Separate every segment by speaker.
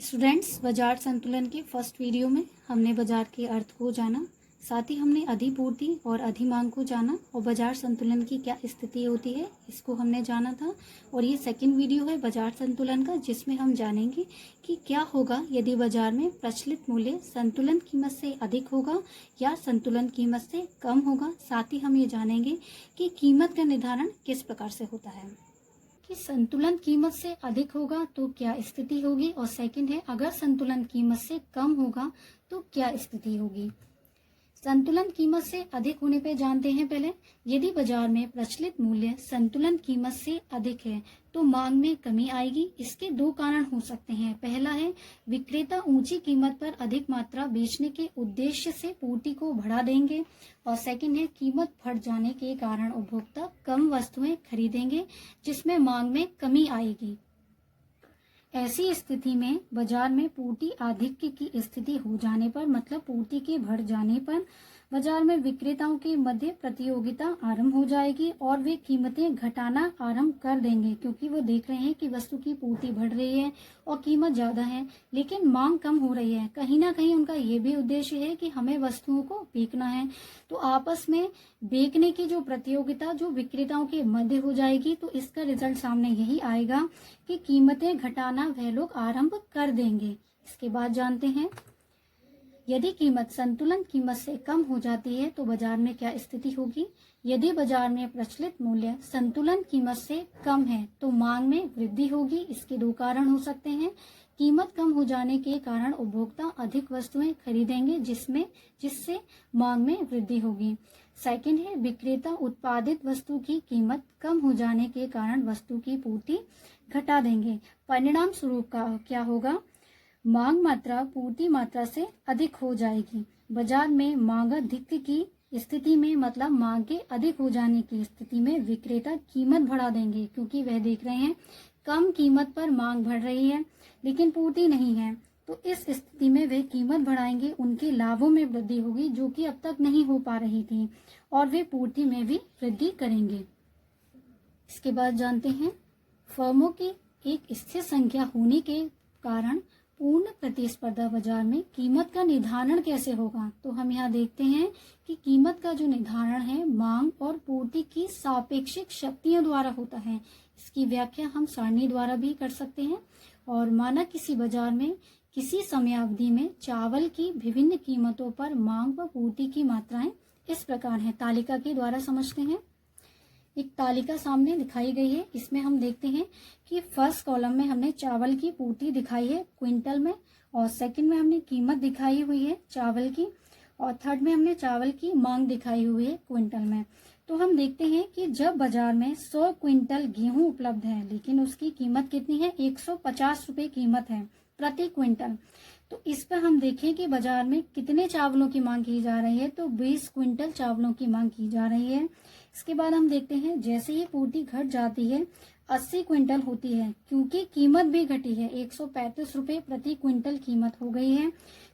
Speaker 1: Students, बाजार संतुलन के फर्स्ट वीडियो में हमने बाजार के अर्थ को जाना, साथ ही हमने अधिपूर्ति और अधिमांग को जाना और बाजार संतुलन की क्या स्थिति होती है इसको हमने जाना था। और ये सेकंड वीडियो है बाजार संतुलन का, जिसमें हम जानेंगे कि क्या होगा यदि बाजार में प्रचलित मूल्य संतुलन कीमत से अधिक होगा या संतुलन कीमत से कम होगा। साथ ही हम ये जानेंगे कि कीमत का निर्धारण किस प्रकार से होता है। कि संतुलन कीमत से अधिक होगा तो क्या स्थिति होगी, और सेकंड है अगर संतुलन कीमत से कम होगा तो क्या स्थिति होगी। संतुलन कीमत से अधिक होने पे जानते हैं पहले, यदि बाजार में प्रचलित मूल्य संतुलन कीमत से अधिक है तो मांग में कमी आएगी। इसके दो कारण हो सकते हैं। पहला है विक्रेता ऊंची कीमत पर अधिक मात्रा बेचने के उद्देश्य से पूर्ति को बढ़ा देंगे, और सेकंड है कीमत बढ़ जाने के कारण उपभोक्ता कम वस्तुएं खरीदेंगे जिसमें मांग में कमी आएगी। ऐसी स्थिति में बाजार में पूर्ति आधिक्य की स्थिति हो जाने पर, मतलब पूर्ति के बढ़ जाने पर, बाजार में विक्रेताओं के मध्य प्रतियोगिता आरंभ हो जाएगी और वे कीमतें घटाना आरंभ कर देंगे, क्योंकि वो देख रहे हैं कि वस्तु की पूर्ति बढ़ रही है और कीमत ज्यादा है लेकिन मांग कम हो रही है। कहीं ना कहीं उनका ये भी उद्देश्य है कि हमें वस्तुओं को बेचना है, तो आपस में बेचने की जो प्रतियोगिता जो विक्रेताओं के मध्य हो जाएगी, तो इसका रिजल्ट सामने यही आएगा कि कीमतें घटाना वह लोग आरंभ कर देंगे। इसके बाद जानते हैं यदि कीमत संतुलन कीमत से कम हो जाती है तो बाजार में क्या स्थिति होगी। यदि बाजार में प्रचलित मूल्य संतुलन कीमत से कम है तो मांग में वृद्धि होगी। इसके दो कारण हो सकते हैं। कीमत कम हो जाने के कारण उपभोक्ता अधिक वस्तुएं खरीदेंगे जिससे मांग में वृद्धि होगी। सेकंड है विक्रेता उत्पादित वस्तु की कीमत कम हो जाने के कारण वस्तु की पूर्ति घटा देंगे। परिणाम स्वरूप क्या होगा, मांग मात्रा पूर्ति मात्रा से अधिक हो जाएगी। बाजार में मांग अधिक की स्थिति में, मतलब मांग के अधिक हो जाने की स्थिति में विक्रेता कीमत बढ़ा देंगे, क्योंकि वह देख रहे हैं कम कीमत पर मांग बढ़ रही है लेकिन पूर्ति नहीं है, तो इस स्थिति में वे कीमत बढ़ाएंगे। उनके लाभों में वृद्धि होगी जो कि अब तक नहीं हो पा रही थी, और वे पूर्ति में भी वृद्धि करेंगे। इसके बाद जानते हैं फर्मों की एक स्थिर संख्या होने के कारण पूर्ण प्रतिस्पर्धा बाजार में कीमत का निर्धारण कैसे होगा। तो हम यहाँ देखते हैं कि कीमत का जो निर्धारण है मांग और पूर्ति की सापेक्षिक शक्तियों द्वारा होता है। इसकी व्याख्या हम सारणी द्वारा भी कर सकते हैं। और माना किसी बाजार में किसी समयावधि में चावल की विभिन्न कीमतों पर मांग व पूर्ति की मात्राएं इस प्रकार हैं। तालिका के द्वारा समझते हैं। एक तालिका सामने दिखाई गई है। इसमें हम देखते हैं कि फर्स्ट कॉलम में हमने चावल की पूर्ति दिखाई है क्विंटल में, और सेकंड में हमने कीमत दिखाई हुई है चावल की, और थर्ड में हमने चावल की मांग दिखाई हुई है क्विंटल में। तो हम देखते हैं कि जब बाजार में 100 क्विंटल गेहूं उपलब्ध है लेकिन उसकी कीमत कितनी है, 150 रुपए कीमत है प्रति क्विंटल, तो इस पर हम देखें कि बाजार में कितने चावलों की मांग की जा रही है, तो 20 क्विंटल चावलों की मांग की जा रही है। इसके बाद हम देखते हैं जैसे ही पूर्ति घट जाती है 80 क्विंटल होती है, क्योंकि कीमत भी घटी है, 135 रुपए प्रति क्विंटल कीमत हो गई है।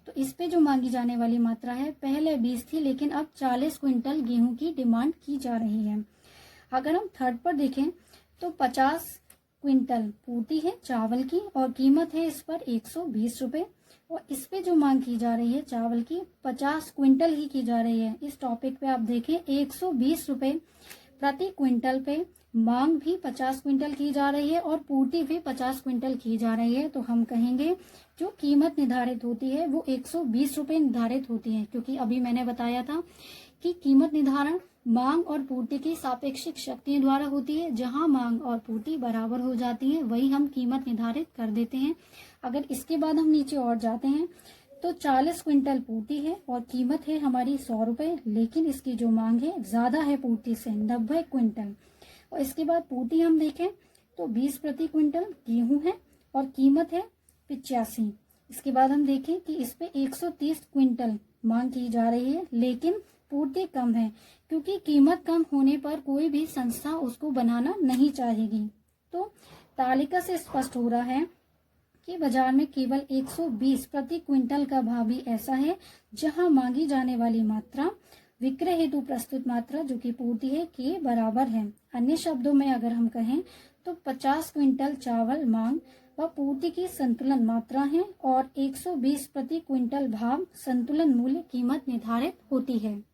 Speaker 1: तो इस पे जो मांगी जाने वाली मात्रा है पहले 20 थी लेकिन अब 40 क्विंटल गेहूं की डिमांड की जा रही है। अगर हम थर्ड पर देखें तो 50 क्विंटल पूर्ति है चावल की और कीमत है इस पर 120 रुपए, और इस पे जो मांग की जा रही है चावल की 50 क्विंटल ही की जा रही है। इस टॉपिक पे आप देखें 120 रुपए प्रति क्विंटल पे मांग भी 50 क्विंटल की जा रही है और पूर्ति भी 50 क्विंटल की जा रही है। तो हम कहेंगे जो कीमत निर्धारित होती है वो 120 रुपए निर्धारित होती है, क्योंकि अभी मैंने बताया था कि कीमत निर्धारण मांग और पूर्ति की सापेक्षिक शक्तियों द्वारा होती है। जहां मांग और पूर्ति बराबर हो जाती है वही हम कीमत निर्धारित कर देते हैं। अगर इसके बाद हम नीचे और जाते हैं तो 40 क्विंटल पूर्ति है और कीमत है हमारी 100 रुपए, लेकिन इसकी जो मांग है ज्यादा है पूर्ति से, 90 क्विंटल। और इसके बाद पूर्ति हम देखें तो 20 प्रति क्विंटल गेहूं है और कीमत है 85। इसके बाद हम देखें कि इस पे 130 क्विंटल मांग की जा रही है लेकिन पूर्ति कम है, क्योंकि कीमत कम होने पर कोई भी संस्था उसको बनाना नहीं चाहेगी। तो तालिका से स्पष्ट हो रहा है कि बाजार में केवल 120 प्रति क्विंटल का भाव भी ऐसा है जहां मांगी जाने वाली मात्रा विक्रय हेतु प्रस्तुत मात्रा जो कि पूर्ति है के बराबर है। अन्य शब्दों में अगर हम कहें तो 50 क्विंटल चावल मांग वह पूर्ति की संतुलन मात्रा है और 120 प्रति क्विंटल भाव संतुलन मूल्य कीमत निर्धारित होती है।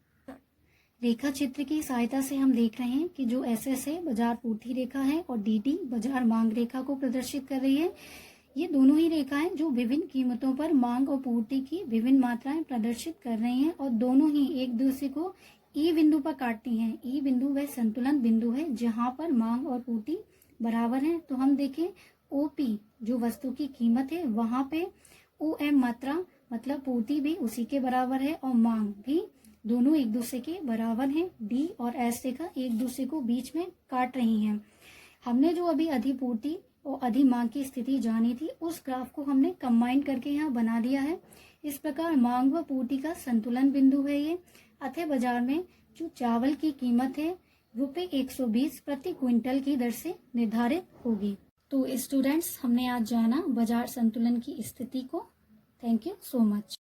Speaker 1: रेखा चित्र की सहायता से हम देख रहे हैं कि जो SS है बाजार पूर्ति रेखा है और DT बाजार मांग रेखा को प्रदर्शित कर रही है। ये दोनों ही रेखाएं जो विभिन्न कीमतों पर मांग और पूर्ति की विभिन्न मात्राएं प्रदर्शित कर रही हैं और दोनों ही एक दूसरे को E बिंदु पर काटती हैं। E बिंदु वह संतुलन बिंदु है जहां पर मांग और पूर्ति बराबर है। तो हम देखें OP जो वस्तु की कीमत है वहां पे OM मात्रा मतलब पूर्ति भी उसी के बराबर है और मांग भी दोनों एक दूसरे के बराबर हैं। D और S रेखा एक दूसरे को बीच में काट रही हैं। हमने जो अभी अधिपूर्ति और अधिमांग की स्थिति जानी थी उस ग्राफ को हमने कंबाइन करके यहाँ बना दिया है। इस प्रकार मांग व पूर्ति का संतुलन बिंदु है ये। अतः बाजार में जो चावल की कीमत है ₹120 प्रति क्विंटल की दर से निर्धारित होगी। तो स्टूडेंट्स, हमने आज जाना बाजार संतुलन की स्थिति को। Thank you so much.